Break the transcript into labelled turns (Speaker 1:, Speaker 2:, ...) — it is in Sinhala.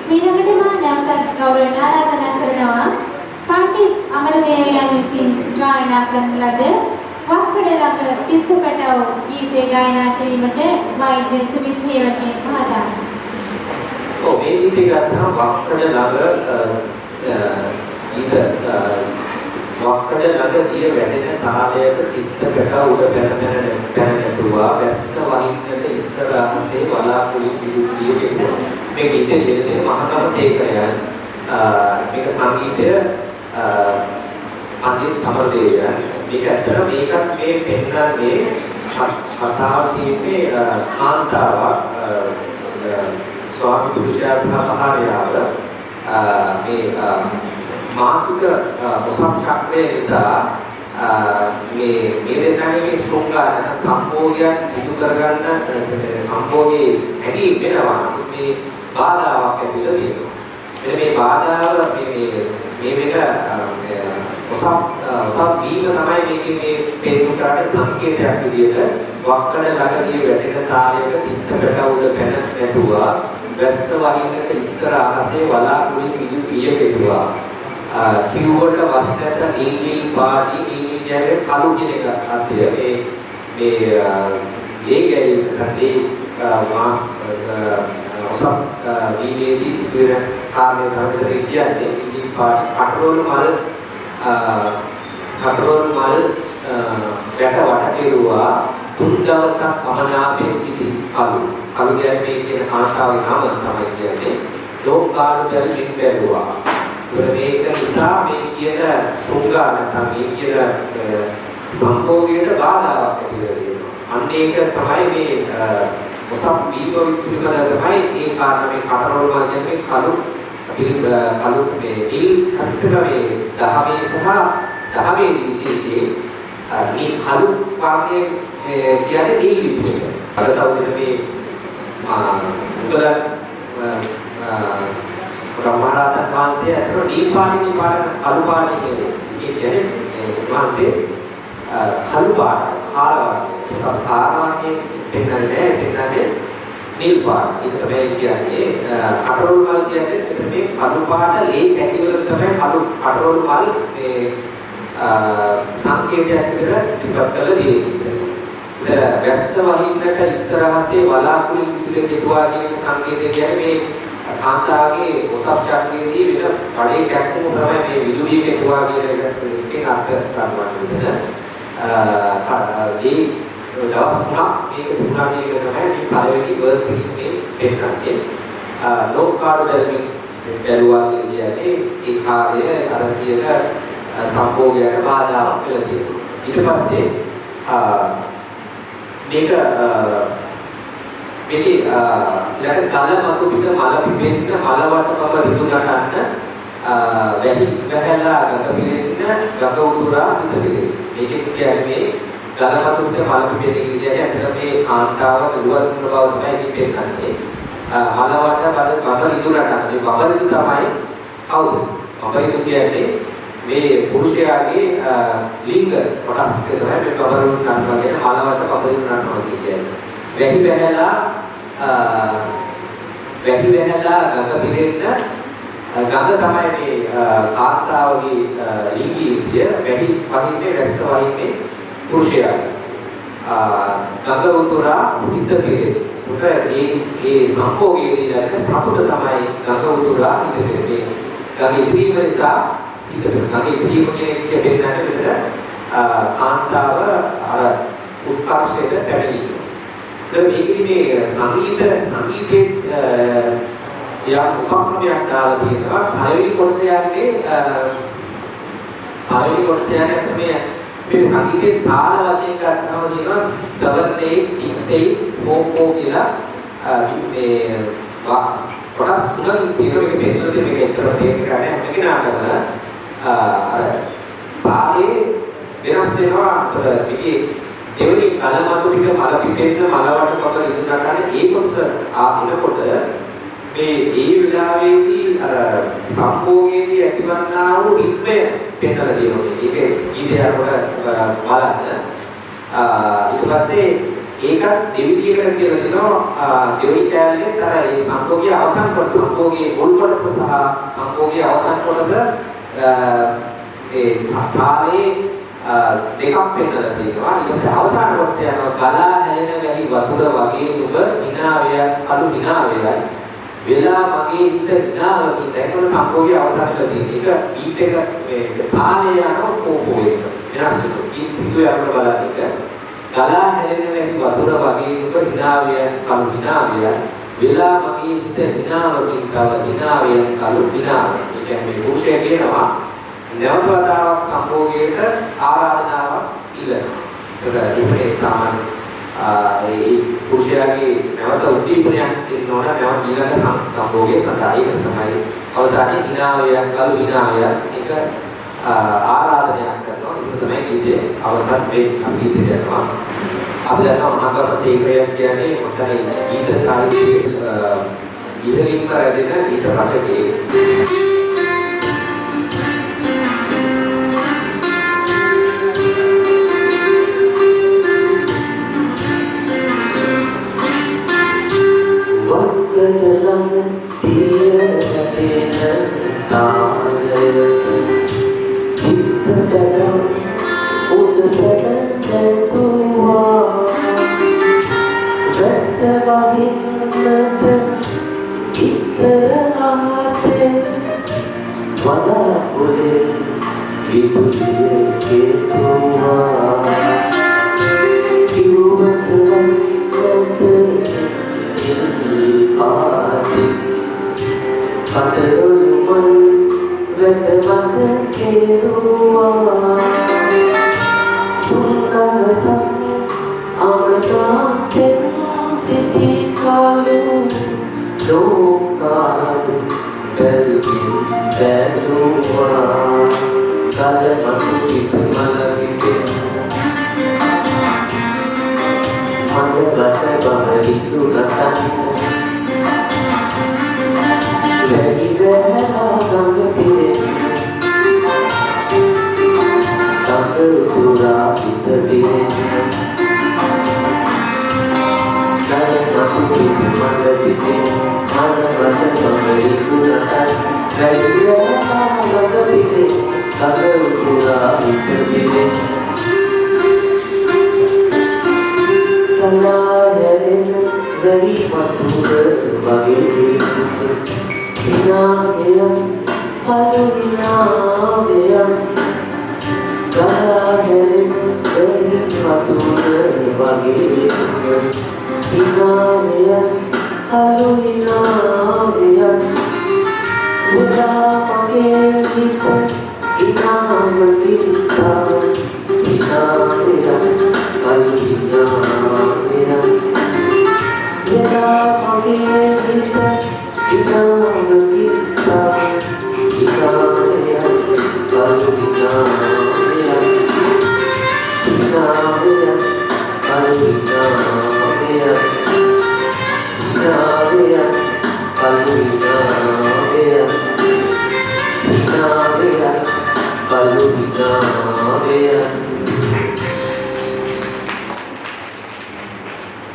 Speaker 1: ඊළඟට මා නැවතත් ගෞරවයෙන් ආරාධනා කරනවා පණ්ඩිත් අමරදේවයන් විසින් ගායනා කරන ලද වක්කඩ ළඟ තිත්තපටව ගීතය ගායනා කිරීමට වෛද්‍ය සුමිත් හේවකේ මහතා.
Speaker 2: ඔව් මේ ගීතය ගත්තාම වක්කඩ ළඟ ගීත වක්කඩ ළඟ දිය වැටෙන තාලයක තිත්තපටව උඩ පැනනතුවා වැස්ස වහින්නට ඉස්සර අහසේ වලාකුළු පිළිපිය වෙනවා. මේ ගීතය ලියන්නේ මහනම සේකරයන්. මේක සංගීතය පණ්ඩිත් අමරදේවයන්. මේක ඇත්තට මේකත් මේ පෙන්නන්නේ කතාව තියෙන්නේ කාන්තාවක් ස්වාමි පුරුෂයා සහ භාර්යාව මේ මාසික මොසක් චක්‍රය නිසා මේ දෙන්නාගේ ශෘංගාර සම්භෝගයන් සිදු කරගන්න සම්භෝගයේ හැටි වෙනවා. මේ බාධාවක් ඇතිලා තියෙනවා. මේ බාධාව මේ වෙන ඔසම් වීම තමයි මේකේ පෙන්නු කරන්නේ සංකේතයක් විදියට වක්කඩ ළඟදී වැටෙන තාලයක තිත්තකට උඩ පැන නැතුවා වැස්ස වහින්නට ඉස්සර අහසේ වලාකුළු පිදු පිය කෙටුවා කිව්වට වස් නැත නිල් පාටි නිල් කියන්නේ කළු කියන එක අර්ථය මේ ගැලීම නැත්නම් මාස් ඔසම් වීමේදී සිදුවෙන කාර්ය කරමින් කියන්නේ නිල් පාටි කටරෝල් මල් වැට වට කෙරුවා තුන් දවසක් පමණාපෙන් සිටි කලු කියන්නේ කියන කාන්තාවේ නම තමයි කියන්නේ ලෝකාණු දෙලින් බැලුවා. මේක නිසා මේ කියන ශෘංගාර නැත්නම් මේ කියන සම්භෝගයට බාධාවක් ඇති වෙනවා. අන්න ඒක තමයි මේ ඔසම් වීම පිළිබඳව තමයි ඒ කාරණා මේ කටරෝල් මල් කියන්නේ කලු මේ නිල් කන්සරේ දහමේ සහ දහමේ විශේෂයෙන් මේ කලු වර්ණයේ කියන්නේ නිල් විදිහට. අර සෞදේ මේ රමහරහතන් වහන්සේ අතර නිල් පාටින් පාට කලු පාට කියන්නේ වහන්සේ කලු පාට කාලවර්ණයේ පෙන්නන්නේ නිල් පාට. ඒක තමයි කියන්නේ කටරෝල් මල් කියන්නේ මේ කළු පාට ලේ පැටි වල තමයි කටරෝල් මල් මේ සංකේතයක් විතර ඉතිපත් කරලා දෙන්නේ. වැස්ස වහින්නට ඉස්සරහසේ වලාකුළු විදුලි කෙටුවා කියන සංකේතය කියන්නේ මේ කාන්තාවගේ ඔසප් චක්‍රයේදී වෙන කඩේ කැක්කුම තමයි මේ විදුලිය කෙටුවා කියන එකෙන් අර්ථ කරවන්නේ. දවස් තුනක් මේක දුන්නා කියන එක තමයි මේ පළවෙනි වර්ස් එකේ පෙන්නන්නේ. ලෝකාඩු දෙමින් බැලුවා කියන්නේ ඒ කාර්යය අර කියන සම්භෝගයට බාධාවක් වෙලා තියෙනවා. ඊට පස්සේ මේක ඊළඟ කල මතු පිට මල පිපෙන්න මල වටපම ඍතු නටන්න වැහි වැහැලා ගත පිළිෙන්න ගත උතුරා හිත පිළිෙන්න. මේක කියන්නේ ගලමතුන්ට මල පිපෙන කියන්නේ අතන මේ කාන්තාව දුවත් වුණ බව තමයි ඉතින් පෙන්නන්නේ. මලවට බබ ඍතු නටන. මේ බබ ඍතු තමයි කවුද? බබ ඍතු කියන්නේ මේ පුරුෂයාගේ ලිංග කොටස් ටික තමයි මේ බබ ඍතු නටනවා කියන මලවට බබ ඍතු නටනවා කියන්නේ. වැහි වැහැලා ගඟ පිරෙන්න ගඟ තමයි මේ කාන්තාවගේ ලිංගීය වැහි වහින්නේ රැස්ස වහින්නේ පුරුෂයා ගඟ උතුරා හිත පිරේ. උට ඒ සම්භෝගයේදී දැනෙන සතුට තමයි ගඟ උතුරා හිත පිරේ. ගඟ ඉදිරියම නිසා හිත පිරේ. ගඟ ඉදිරියම කියන්නේ දෙන්නට විතර කාන්තාව අර උත්කර්ෂයට පැමිණෙනවා. මේකෙදි මේ සංගීතයේ යම් උපක්‍රමයක් දාලා තියෙනවා. පළවෙනි කොටස යන්නේ මේ සංගීතයේ තාල වශයෙන් ගන්නව කියනවා 7 8 6 8 4 4 කියලා මේ කොටස් තුනක් තියෙනවා. මේක පෙන්නන්නේ මේක ඇත්තටම මේක ගන්න හැම කෙනාටම අර පාලේ වෙනස් වෙනවා. මේකේ දෙවෙනි කලමතු පිට මල පිපෙන්න මලවට පොත රිදුනා ගන්න ඒ කොටස ආපිනකොට මේ ඒ විලාවේදී අර සම්භෝගයේදී ඇතිවන්නා වූ රිද්මය පෙන්නලා තියෙනවා. ඒක ගීතය වල බලන්න. ඊට පස්සේ ඒකත් දෙවිදියකට කියලා දෙනවා දෙවි කැලේ තර ඒ සම්භෝගයේ අවසන් කොටස සම්භෝගයේ මුල් කොටස සහ සම්භෝගයේ අවසන් කොටස ඒ පාරේ දෙකක් පෙන්නලා තියෙනවා. ඊට පස්සේ අවසාන කොටස යනවා ගලා හැලෙන වැහි වතුර වගේ නුඹ හිනාවය අලු හිනාවයයි වෙලා මගේ හිත හිනාවකින් ඒකවල සම්භෝගයේ අවසානලා තියෙනවා. ඒක බීට් එක මේ පාරේ යනවා කෝපෝ එක වෙනස් වෙනවා. සිදුවේ අරගෙන බලන්න ගලා හැලෙන වැහි වතුර වගේ නුඹ හිනාවය කලු හිනාවය වෙලා මගේ හිත හිනාවකින් තව හිනාවය කලු හිනාවය. ඒ කියන්නේ මේ පුරුෂය කියනවා නැවත වතාවක් සම්භෝගයට ආරාධනාවක් ඉල්ලනවා. ඒක ඉන්නේ සාමාන්‍ය ඒ පුරුෂයාගේ නැවත උද්දීපනයක් දෙනවන නැවත ඊළඟ සම්භෝගයේ සඳහා ඒක තමයි අවසානයේ හිනාවය කලු හිනාවය ඒක ආරාධනයක් කරනවා. ඒක තමයි ගීතයේ අවසන් මේ අපි ඉදිරියට යනවා. අපි දන්නවා මහාකර්ම සේකරය කියන්නේ මොකටයි ගීත සාහිත්‍යයේ ඉදිරියින් රැඳෙන ගීත රචකයෙක්.
Speaker 3: වක්කලං පියරෙන තාලය හිතට උඩට දැතුවා රස වහින්නට ඉස්සර ආසේ වලාකුලේ විදුලිය කෙතුවා කිව්වට වස්නට පාටි කටදොල් මල් වැටවට කෙරුවා තුන්කවසක් අමතාකෙන් සිටි කාලු ලෝකාලු බැල්කින් බැලුවා කලමතු පිට මල පිටේ මඟලට බහරිතු රතන්න වැහිරැලා ගඟ පිරෙන්න තඟ උතුරා පිට පිරෙන්න කලමතු පිට මඟ පිටේ මඟලට බහරිතු රතන්න වැහිරැලා ගඟ පිරෙන්න තඟ උතුරා පිට පිරෙන්න කලායරෙන වැහි වතුර වගේ හිනාවයම් කලු හිනාවයම් කලායරෙන වැහි වතුර වගේ හිනාවයම් කලු හිනාවයම්